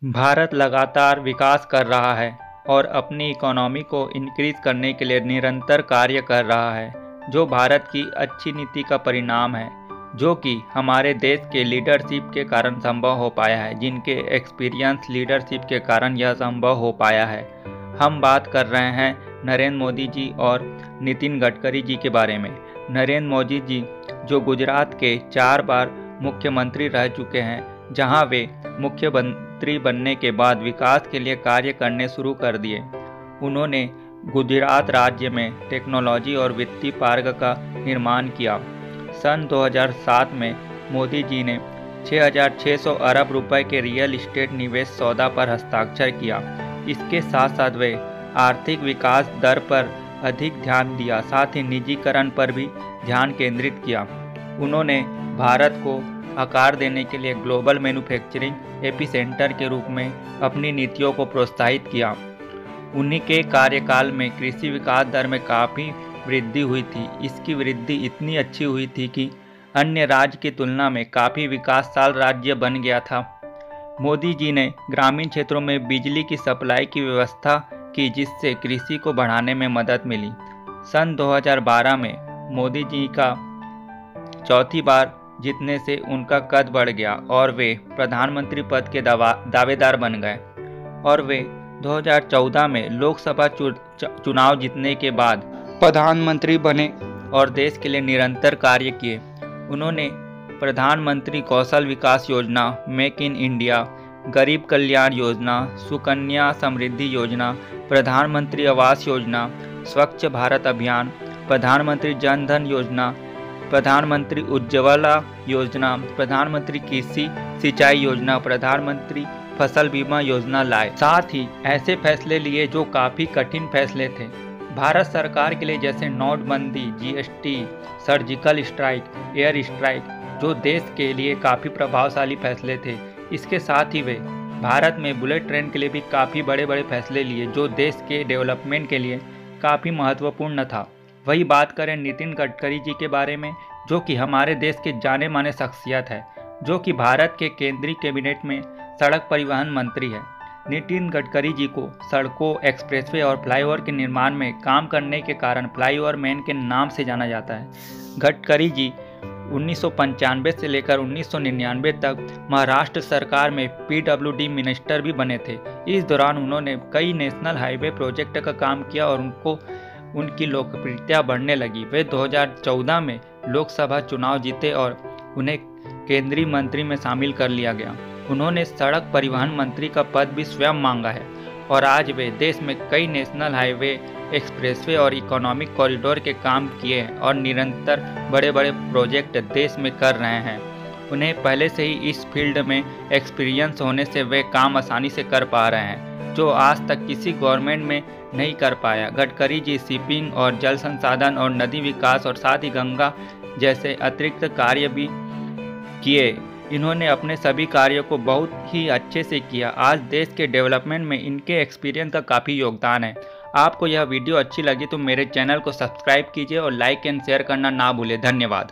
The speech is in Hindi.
भारत लगातार विकास कर रहा है और अपनी इकोनॉमी को इंक्रीज करने के लिए निरंतर कार्य कर रहा है, जो भारत की अच्छी नीति का परिणाम है, जो कि हमारे देश के लीडरशिप के कारण संभव हो पाया है, जिनके एक्सपीरियंस लीडरशिप के कारण यह संभव हो पाया है। हम बात कर रहे हैं नरेंद्र मोदी जी और नितिन गडकरी जी के बारे में। नरेंद्र मोदी जी जो गुजरात के 4 बार मुख्यमंत्री रह चुके हैं, जहां वे मुख्यमंत्री बनने के बाद विकास के लिए कार्य करने शुरू कर दिए। उन्होंने गुजरात राज्य में टेक्नोलॉजी और वित्तीय पार्क का निर्माण किया। सन 2007 में मोदी जी ने 6,600 अरब रुपए के रियल एस्टेट निवेश सौदा पर हस्ताक्षर किया। इसके साथ साथ वे आर्थिक विकास दर पर अधिक ध्यान दिया, साथ ही निजीकरण पर भी ध्यान केंद्रित किया। उन्होंने भारत को आकार देने के लिए ग्लोबल मैन्युफैक्चरिंग एपिसेंटर के रूप में अपनी नीतियों को प्रोत्साहित किया। उन्हीं के कार्यकाल में कृषि विकास दर में काफ़ी वृद्धि हुई थी। इसकी वृद्धि इतनी अच्छी हुई थी कि अन्य राज्य की तुलना में काफ़ी विकासशील राज्य बन गया था। मोदी जी ने ग्रामीण क्षेत्रों में बिजली की सप्लाई की व्यवस्था की, जिससे कृषि को बढ़ाने में मदद मिली। सन 2012 में मोदी जी का चौथी बार जीतने से उनका कद बढ़ गया और वे प्रधानमंत्री पद के दावेदार बन गए और वे 2014 में लोकसभा चुनाव जीतने के बाद प्रधानमंत्री बने और देश के लिए निरंतर कार्य किए। उन्होंने प्रधानमंत्री कौशल विकास योजना, मेक इन इंडिया, गरीब कल्याण योजना, सुकन्या समृद्धि योजना, प्रधानमंत्री आवास योजना, स्वच्छ भारत अभियान, प्रधानमंत्री जन धन योजना, प्रधानमंत्री उज्ज्वला योजना, प्रधानमंत्री कृषि सिंचाई योजना, प्रधानमंत्री फसल बीमा योजना लाए। साथ ही ऐसे फैसले लिए जो काफ़ी कठिन फैसले थे भारत सरकार के लिए, जैसे नोटबंदी, GST, surgical strike, air strike, जो देश के लिए काफ़ी प्रभावशाली फैसले थे। इसके साथ ही वे भारत में बुलेट ट्रेन के लिए भी काफ़ी बड़े बड़े फैसले लिए, जो देश के डेवलपमेंट के लिए काफ़ी महत्वपूर्ण था। वही बात करें नितिन गडकरी जी के बारे में, जो कि हमारे देश के जाने माने शख्सियत है, जो कि भारत के केंद्रीय कैबिनेट में सड़क परिवहन मंत्री है। नितिन गडकरी जी को सड़कों, एक्सप्रेसवे और फ्लाईओवर के निर्माण में काम करने के कारण फ्लाईओवर मैन के नाम से जाना जाता है। गडकरी जी 1995 से लेकर 1999 तक महाराष्ट्र सरकार में PWD मिनिस्टर भी बने थे। इस दौरान उन्होंने कई नेशनल हाईवे प्रोजेक्ट का काम किया और उनकी लोकप्रियता बढ़ने लगी। वे 2014 में लोकसभा चुनाव जीते और उन्हें केंद्रीय मंत्री में शामिल कर लिया गया। उन्होंने सड़क परिवहन मंत्री का पद भी स्वयं मांगा है और आज वे देश में कई नेशनल हाईवे, एक्सप्रेसवे और इकोनॉमिक कॉरिडोर के काम किए हैं और निरंतर बड़े बड़े प्रोजेक्ट देश में कर रहे हैं। उन्हें पहले से ही इस फील्ड में एक्सपीरियंस होने से वे काम आसानी से कर पा रहे हैं, जो आज तक किसी गवर्नमेंट में नहीं कर पाया। गडकरी जी शिपिंग और जल संसाधन और नदी विकास और साथ ही गंगा जैसे अतिरिक्त कार्य भी किए। इन्होंने अपने सभी कार्यों को बहुत ही अच्छे से किया। आज देश के डेवलपमेंट में इनके एक्सपीरियंस का काफ़ी योगदान है। आपको यह वीडियो अच्छी लगी तो मेरे चैनल को सब्सक्राइब कीजिए और लाइक एंड शेयर करना ना भूलें। धन्यवाद।